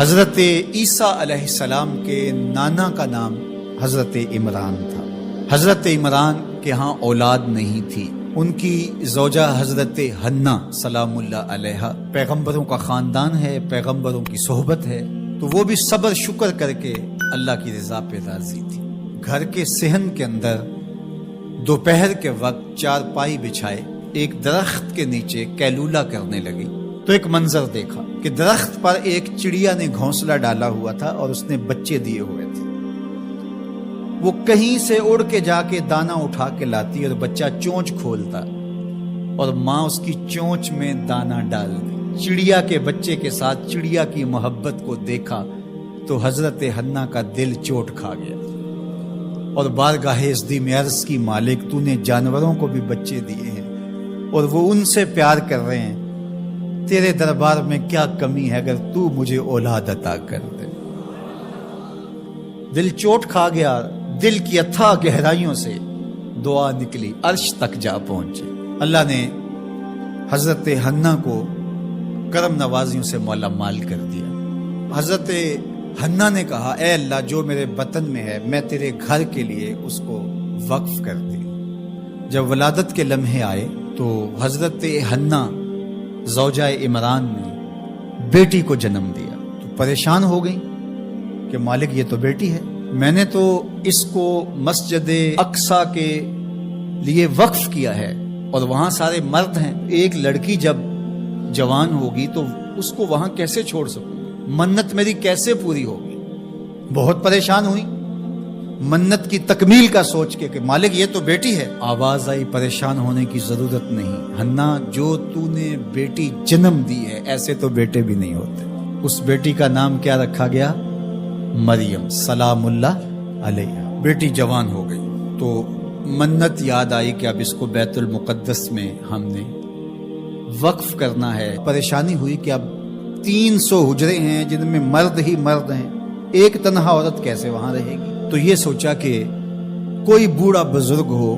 حضرت عیسیٰ علیہ السلام کے نانا کا نام حضرت عمران تھا۔ حضرت عمران کے ہاں اولاد نہیں تھی، ان کی زوجہ حضرت حنا سلام اللہ علیہا، پیغمبروں کا خاندان ہے، پیغمبروں کی صحبت ہے، تو وہ بھی صبر شکر کر کے اللہ کی رضا پہ راضی تھی۔ گھر کے صحن کے اندر دوپہر کے وقت چارپائی بچھائے ایک درخت کے نیچے قیلولہ کرنے لگی تو ایک منظر دیکھا کہ درخت پر ایک چڑیا نے گھونسلہ ڈالا ہوا تھا اور اس نے بچے دیے ہوئے تھے۔ وہ کہیں سے اڑ کے جا کے دانا اٹھا کے لاتی اور بچہ چونچ کھولتا اور ماں اس کی چونچ میں دانا ڈال دی۔ چڑیا کے بچے کے ساتھ چڑیا کی محبت کو دیکھا تو حضرت حنا کا دل چوٹ کھا گیا اور بارگاہ عزدی میں عرض کی، مالک تو نے جانوروں کو بھی بچے دیے ہیں اور وہ ان سے پیار کر رہے ہیں، تیرے دربار میں کیا کمی ہے اگر تو مجھے اولاد عطا کر دے۔ دل چوٹ کھا گیا، دل کی اتھاہ گہرائیوں سے دعا نکلی، عرش تک جا پہنچے۔ اللہ نے حضرت حنا کو کرم نوازیوں سے مولا مال کر دیا۔ حضرت حنا نے کہا، اے اللہ جو میرے وطن میں ہے میں تیرے گھر کے لیے اس کو وقف کر دی۔ جب ولادت کے لمحے آئے تو حضرت حنا زوجہ عمران نے بیٹی کو جنم دیا تو پریشان ہو گئی کہ مالک یہ تو بیٹی ہے، میں نے تو اس کو مسجد اقصی کے لیے وقف کیا ہے اور وہاں سارے مرد ہیں، ایک لڑکی جب جوان ہوگی تو اس کو وہاں کیسے چھوڑ سکوں، منت میری کیسے پوری ہوگی۔ بہت پریشان ہوئی منت کی تکمیل کا سوچ کے کہ مالک یہ تو بیٹی ہے۔ آواز آئی، پریشان ہونے کی ضرورت نہیں حنا، جو تو نے بیٹی جنم دی ہے ایسے تو بیٹے بھی نہیں ہوتے۔ اس بیٹی کا نام کیا رکھا گیا؟ مریم سلام اللہ علیہ۔ بیٹی جوان ہو گئی تو منت یاد آئی کہ اب اس کو بیت المقدس میں ہم نے وقف کرنا ہے۔ پریشانی ہوئی کہ اب 300 حجرے ہیں جن میں مرد ہی مرد ہیں، ایک تنہا عورت کیسے وہاں رہے گی؟ تو یہ سوچا کہ کوئی بوڑھا بزرگ ہو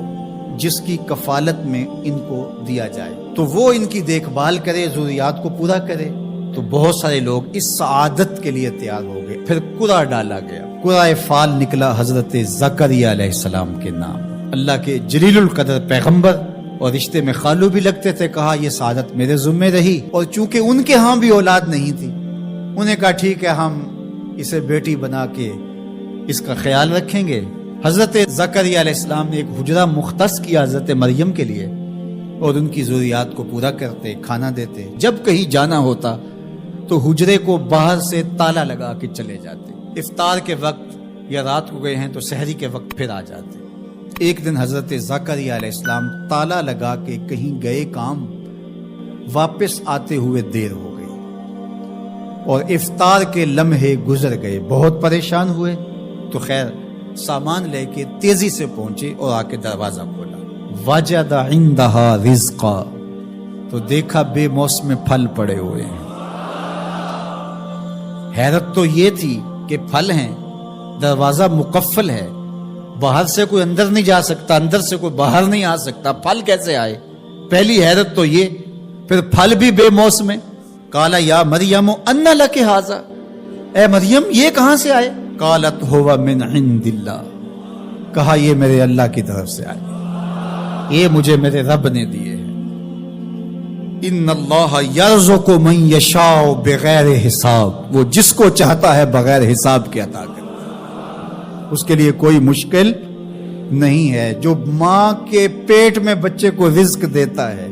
جس کی کفالت میں ان کو دیا جائے تو وہ ان کی دیکھ بھال کرے، ضروریات کو پورا کرے۔ تو بہت سارے لوگ اس سعادت کے لیے تیار ہو گئے۔ پھر قرعہ ڈالا گیا، قرعہ فال نکلا حضرت زکریا علیہ السلام کے نام۔ اللہ کے جلیل القدر پیغمبر اور رشتے میں خالو بھی لگتے تھے، کہا یہ سعادت میرے ذمہ رہی، اور چونکہ ان کے ہاں بھی اولاد نہیں تھی انہیں کہا ٹھیک ہے ہم اسے بیٹی بنا کے اس کا خیال رکھیں گے۔ حضرت زکریا علیہ السلام نے ایک حجرہ مختص کیا حضرت مریم کے لیے اور ان کی ضروریات کو پورا کرتے، کھانا دیتے۔ جب کہیں جانا ہوتا تو حجرے کو باہر سے تالا لگا کے چلے جاتے، افطار کے وقت یا رات کو گئے ہیں تو سحری کے وقت پھر آ جاتے۔ ایک دن حضرت زکریا علیہ السلام تالا لگا کے کہیں گئے کام، واپس آتے ہوئے دیر ہو گئی اور افطار کے لمحے گزر گئے، بہت پریشان ہوئے تو خیر سامان لے کے تیزی سے پہنچے اور آ کے دروازہ کھولا، وجد عندہا رزقا، تو دیکھا بے موسم پھل پڑے ہوئے ہیں۔ حیرت تو یہ تھی کہ پھل ہیں، دروازہ مقفل ہے، باہر سے کوئی اندر نہیں جا سکتا، اندر سے کوئی باہر نہیں آ سکتا، پھل کیسے آئے؟ پہلی حیرت تو یہ، پھر پھل بھی بے موسم ہے۔ قال یا مریم ان لک ھذا، اے مریم یہ کہاں سے آئے؟ قالت ہوا من عند اللہ، کہا یہ میرے اللہ کی طرف سے آئے، یہ مجھے میرے رب نے دیے ہیں۔ ان اللہ یرزق من یشاء بغیر حساب، وہ جس کو چاہتا ہے بغیر حساب کے عطا کرتا ہے، اس کے لیے کوئی مشکل نہیں ہے۔ جو ماں کے پیٹ میں بچے کو رزق دیتا ہے،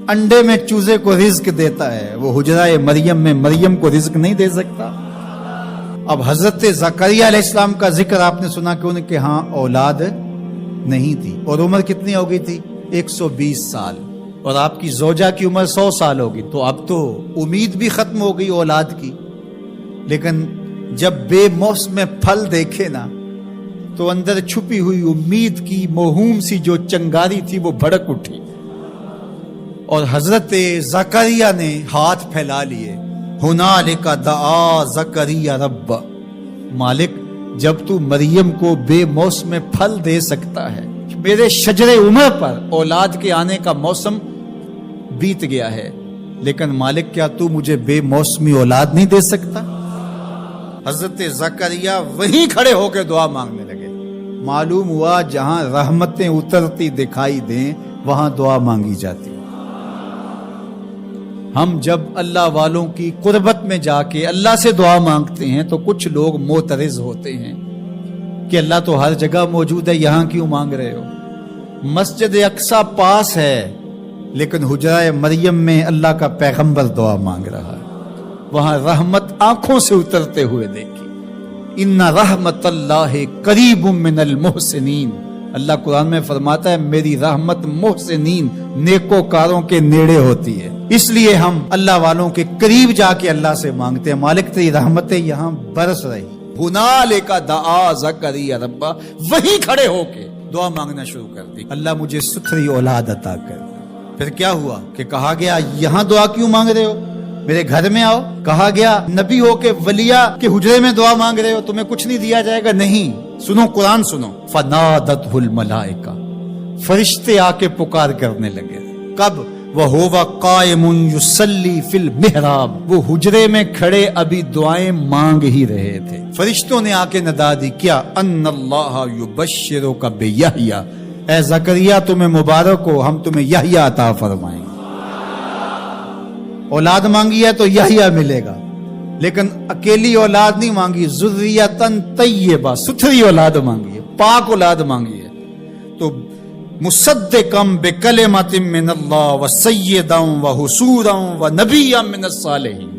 انڈے میں چوزے کو رزق دیتا ہے، وہ حجرہ مریم میں مریم کو رزق نہیں دے سکتا؟ اب حضرت زکریا علیہ السلام کا ذکر آپ نے سنا کہ ان کے ہاں اولاد نہیں تھی، اور عمر کتنی ہو گئی تھی؟ 120 سال، اور آپ کی زوجہ کی عمر 100 سال ہوگی، تو اب تو امید بھی ختم ہو گئی اولاد کی۔ لیکن جب بے موسم پھل دیکھے نا تو اندر چھپی ہوئی امید کی موہوم سی جو چنگاری تھی وہ بھڑک اٹھی، اور حضرت زکریا نے ہاتھ پھیلا لیے، ہنالک دعا زکریا رب، مالک جب تو مریم کو بے موسم پھل دے سکتا ہے، میرے شجر عمر پر اولاد کے آنے کا موسم بیت گیا ہے، لیکن مالک کیا تو مجھے بے موسمی اولاد نہیں دے سکتا؟ حضرت زکریا وہیں کھڑے ہو کے دعا مانگنے لگے۔ معلوم ہوا جہاں رحمتیں اترتی دکھائی دیں وہاں دعا مانگی جاتی۔ ہم جب اللہ والوں کی قربت میں جا کے اللہ سے دعا مانگتے ہیں تو کچھ لوگ معترض ہوتے ہیں کہ اللہ تو ہر جگہ موجود ہے، یہاں کیوں مانگ رہے ہو؟ مسجد اقصی پاس ہے لیکن حجرہ مریم میں اللہ کا پیغمبر دعا مانگ رہا ہے، وہاں رحمت آنکھوں سے اترتے ہوئے دیکھی۔ ان رحمت اللہ قریب من المحسنین، اللہ قرآن میں فرماتا ہے میری رحمت محسنین نیکوکاروں کے نیڑے ہوتی ہے، اس لیے ہم اللہ والوں کے قریب جا کے اللہ سے مانگتے ہیں، مالک تیری رحمتیں یہاں برس رہی۔ ہنالک دعا زکریا ربہ، وہیں کھڑے ہو کے دعا مانگنا شروع کر دی، اللہ مجھے ستھری اولاد عطا کر۔ پھر کیا ہوا کہ کہا گیا یہاں دعا کیوں مانگ رہے ہو، میرے گھر میں آؤ۔ کہا گیا نبی ہو کے ولیہ کے حجرے میں دعا مانگ رہے ہو، تمہیں کچھ نہیں دیا جائے گا؟ نہیں، سنو قرآن سنو۔ فنادتہ الملائکہ، فرشتے آ کے پکار کرنے لگے۔ کب؟ وَهُوَ قَائِمٌ يُصَلِّي فِي الْمِحْرَابِ، وہ حجرے میں کھڑے ابھی دعائیں مانگ ہی رہے تھے، فرشتوں نے آ کے ندا دی کیا؟ ان اللہ یبشرک بیحییٰ، اے زکریا تمہیں مبارک ہو، ہم تمہیں یحییٰ عطا فرمائیں گے۔ اولاد مانگی ہے تو یحییٰ ملے گا، لیکن اکیلی اولاد نہیں مانگی، ذریۃ طیبہ، ستھری اولاد مانگی ہے، پاک اولاد مانگی ہے۔ تو مصدقا بکلمۃ من اللہ وسیدا وحصورا ونبیا من الصالحین،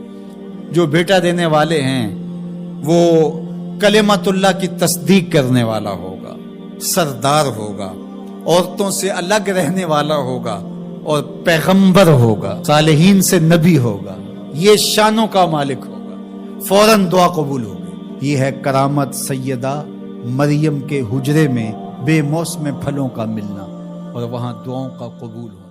جو بیٹا دینے والے ہیں وہ کلمت اللہ کی تصدیق کرنے والا ہوگا، سردار ہوگا، عورتوں سے الگ رہنے والا ہوگا اور پیغمبر ہوگا، صالحین سے نبی ہوگا، یہ شانوں کا مالک ہوگا، فوراً دعا قبول ہوگی۔ یہ ہے کرامت سیدہ مریم کے حجرے میں بے موسم پھلوں کا ملنا اور وہاں دعاؤں کا قبول ہونا۔